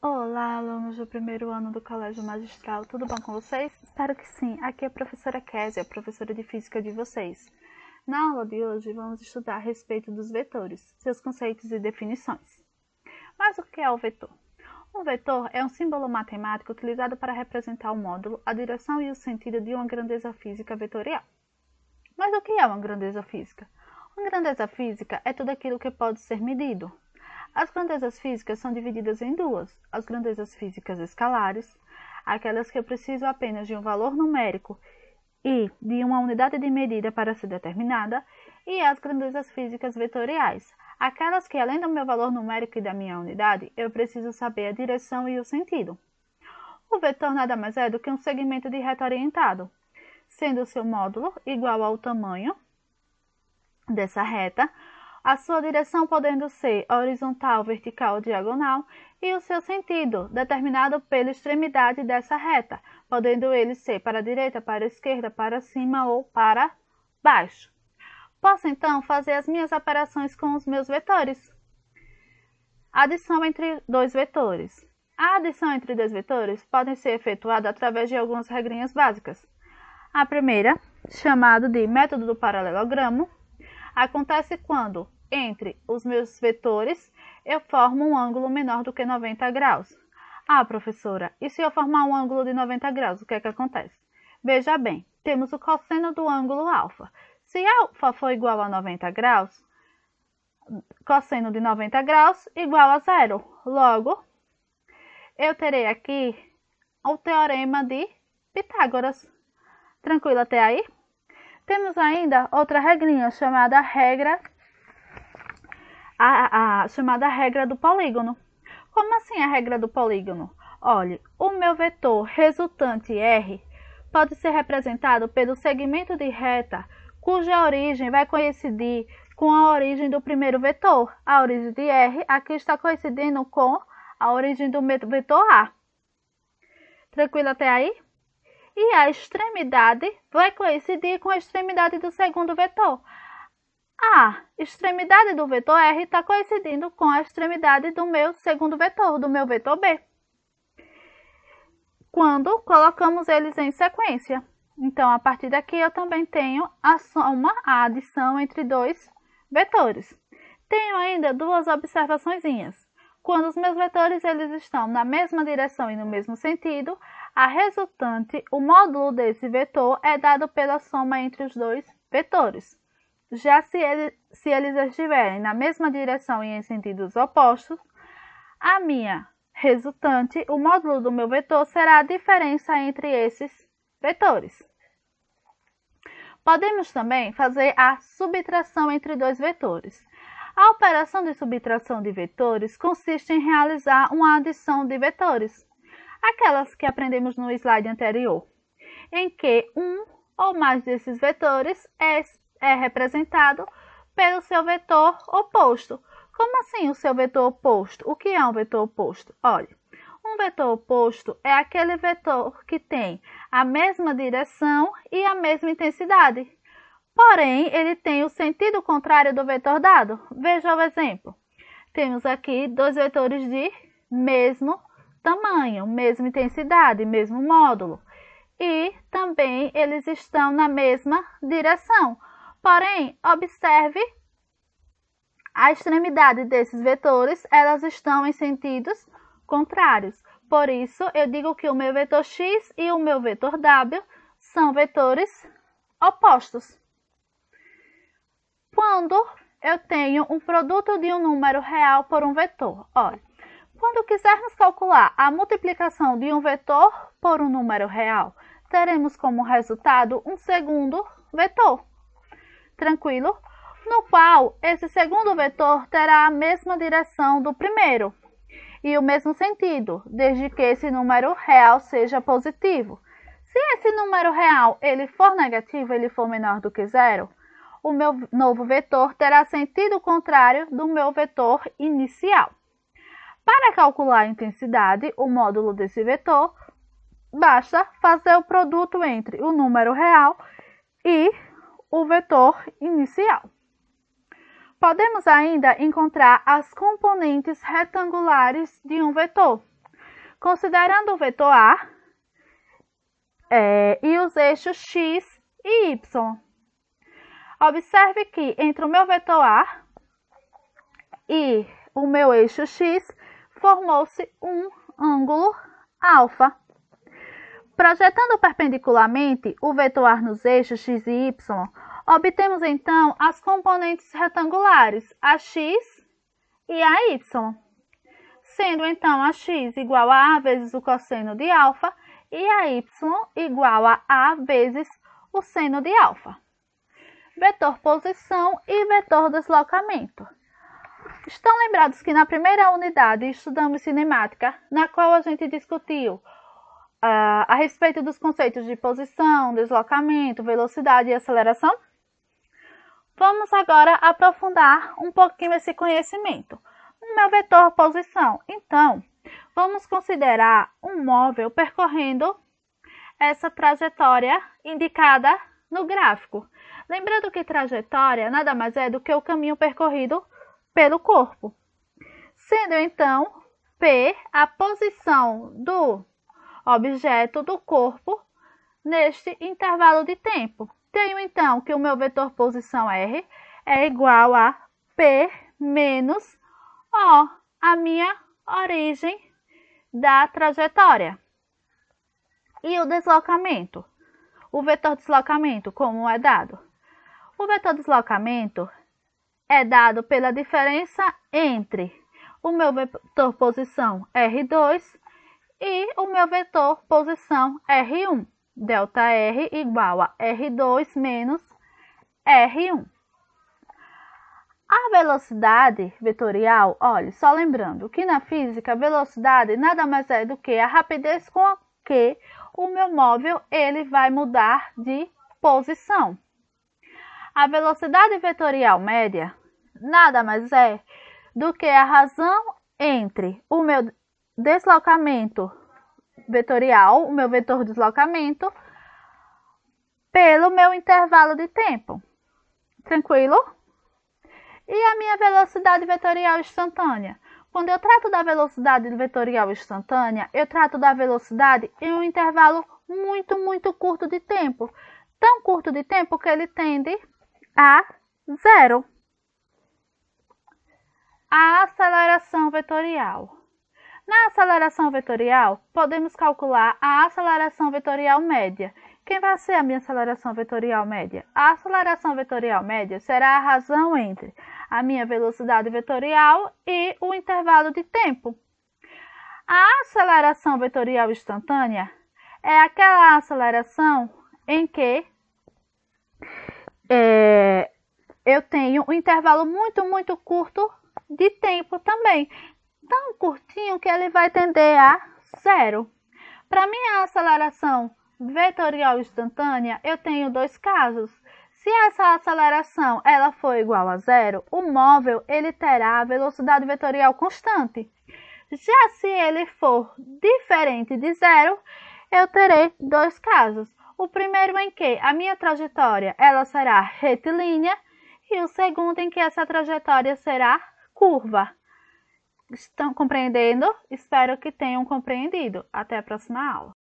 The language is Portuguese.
Olá, alunos do primeiro ano do Colégio Magistral, tudo bom com vocês? Espero que sim. Aqui é a professora Késia, professora de Física de vocês. Na aula de hoje, vamos estudar a respeito dos vetores, seus conceitos e definições. Mas o que é o vetor? Um vetor é um símbolo matemático utilizado para representar o módulo, a direção e o sentido de uma grandeza física vetorial. Mas o que é uma grandeza física? Uma grandeza física é tudo aquilo que pode ser medido. As grandezas físicas são divididas em duas: as grandezas físicas escalares, aquelas que eu preciso apenas de um valor numérico e de uma unidade de medida para ser determinada, e as grandezas físicas vetoriais, aquelas que além do meu valor numérico e da minha unidade, eu preciso saber a direção e o sentido. O vetor nada mais é do que um segmento de reta orientado, sendo o seu módulo igual ao tamanho dessa reta, a sua direção podendo ser horizontal, vertical ou diagonal, e o seu sentido, determinado pela extremidade dessa reta, podendo ele ser para a direita, para a esquerda, para cima ou para baixo. Posso então fazer as minhas operações com os meus vetores. Adição entre dois vetores. A adição entre dois vetores pode ser efetuada através de algumas regrinhas básicas. A primeira, chamada de método do paralelogramo, acontece quando, entre os meus vetores, eu formo um ângulo menor do que 90 graus. Ah, professora, e se eu formar um ângulo de 90 graus, o que é que acontece? Veja bem, temos o cosseno do ângulo alfa. Se alfa for igual a 90 graus, cosseno de 90 graus igual a zero. Logo, eu terei aqui o teorema de Pitágoras. Tranquilo até aí? Temos ainda outra regrinha chamada regra do polígono. Como assim a regra do polígono? Olhe, o meu vetor resultante R pode ser representado pelo segmento de reta cuja origem vai coincidir com a origem do primeiro vetor. A origem de R aqui está coincidindo com a origem do vetor A. Tranquilo até aí? E a extremidade vai coincidir com a extremidade do segundo vetor. A extremidade do vetor R está coincidindo com a extremidade do meu segundo vetor, do meu vetor B, quando colocamos eles em sequência. Então, a partir daqui, eu também tenho a adição entre dois vetores. Tenho ainda duas observaçõezinhas. Quando os meus vetores eles estão na mesma direção e no mesmo sentido, a resultante, o módulo desse vetor, é dado pela soma entre os dois vetores. Já se eles estiverem na mesma direção e em sentidos opostos, a minha resultante, o módulo do meu vetor, será a diferença entre esses vetores. Podemos também fazer a subtração entre dois vetores. A operação de subtração de vetores consiste em realizar uma adição de vetores, aquelas que aprendemos no slide anterior, em que um ou mais desses vetores é representado pelo seu vetor oposto. Como assim o seu vetor oposto? O que é um vetor oposto? Olha, um vetor oposto é aquele vetor que tem a mesma direção e a mesma intensidade. Porém, ele tem o sentido contrário do vetor dado. Veja o exemplo. Temos aqui dois vetores de mesmo tamanho, mesma intensidade, mesmo módulo. E também eles estão na mesma direção. Porém, observe a extremidade desses vetores, elas estão em sentidos contrários. Por isso, eu digo que o meu vetor x e o meu vetor w são vetores opostos. Quando eu tenho um produto de um número real por um vetor, olha, quando quisermos calcular a multiplicação de um vetor por um número real, teremos como resultado um segundo vetor. Tranquilo? No qual esse segundo vetor terá a mesma direção do primeiro e o mesmo sentido, desde que esse número real seja positivo. Se esse número real ele for negativo, ele for menor do que zero, o meu novo vetor terá sentido contrário do meu vetor inicial. Para calcular a intensidade, o módulo desse vetor, basta fazer o produto entre o número real e o vetor inicial. Podemos ainda encontrar as componentes retangulares de um vetor. Considerando o vetor A e os eixos x e y. Observe que entre o meu vetor A e o meu eixo x formou-se um ângulo alfa. Projetando perpendicularmente o vetor A nos eixos x e y, obtemos então as componentes retangulares, a x e a y, sendo então a x igual a vezes o cosseno de alfa e a y igual a vezes o seno de alfa. Vetor posição e vetor deslocamento. Estão lembrados que na primeira unidade estudamos cinemática, na qual a gente discutiu a respeito dos conceitos de posição, deslocamento, velocidade e aceleração? Vamos agora aprofundar um pouquinho esse conhecimento. O meu vetor posição. Então, vamos considerar um móvel percorrendo essa trajetória indicada no gráfico. Lembrando que trajetória nada mais é do que o caminho percorrido pelo corpo. Sendo então P a posição do objeto do corpo neste intervalo de tempo. Tenho então que o meu vetor posição R é igual a P menos O, a minha origem da trajetória. E o deslocamento? O vetor deslocamento, como é dado? O vetor deslocamento é dado pela diferença entre o meu vetor posição R2 e o meu vetor posição R1. Delta R igual a R2 menos R1. A velocidade vetorial, olha, só lembrando que na física, velocidade nada mais é do que a rapidez com que o meu móvel ele vai mudar de posição. A velocidade vetorial média nada mais é do que a razão entre o meu deslocamento vetorial, o meu vetor deslocamento, pelo meu intervalo de tempo. Tranquilo? E a minha velocidade vetorial instantânea? Quando eu trato da velocidade vetorial instantânea, eu trato da velocidade em um intervalo muito curto de tempo. Tão curto de tempo que ele tende a zero. A aceleração vetorial. Na aceleração vetorial, podemos calcular a aceleração vetorial média. Quem vai ser a minha aceleração vetorial média? A aceleração vetorial média será a razão entre a minha velocidade vetorial e o intervalo de tempo. A aceleração vetorial instantânea é aquela aceleração em que eu tenho um intervalo muito curto de tempo também. Tão curtinho que ele vai tender a zero. Para minha aceleração vetorial instantânea, eu tenho dois casos. Se essa aceleração ela for igual a zero, o móvel ele terá a velocidade vetorial constante. Já se ele for diferente de zero, eu terei dois casos. O primeiro em que a minha trajetória ela será retilínea e o segundo em que essa trajetória será curva. Estão compreendendo? Espero que tenham compreendido. Até a próxima aula.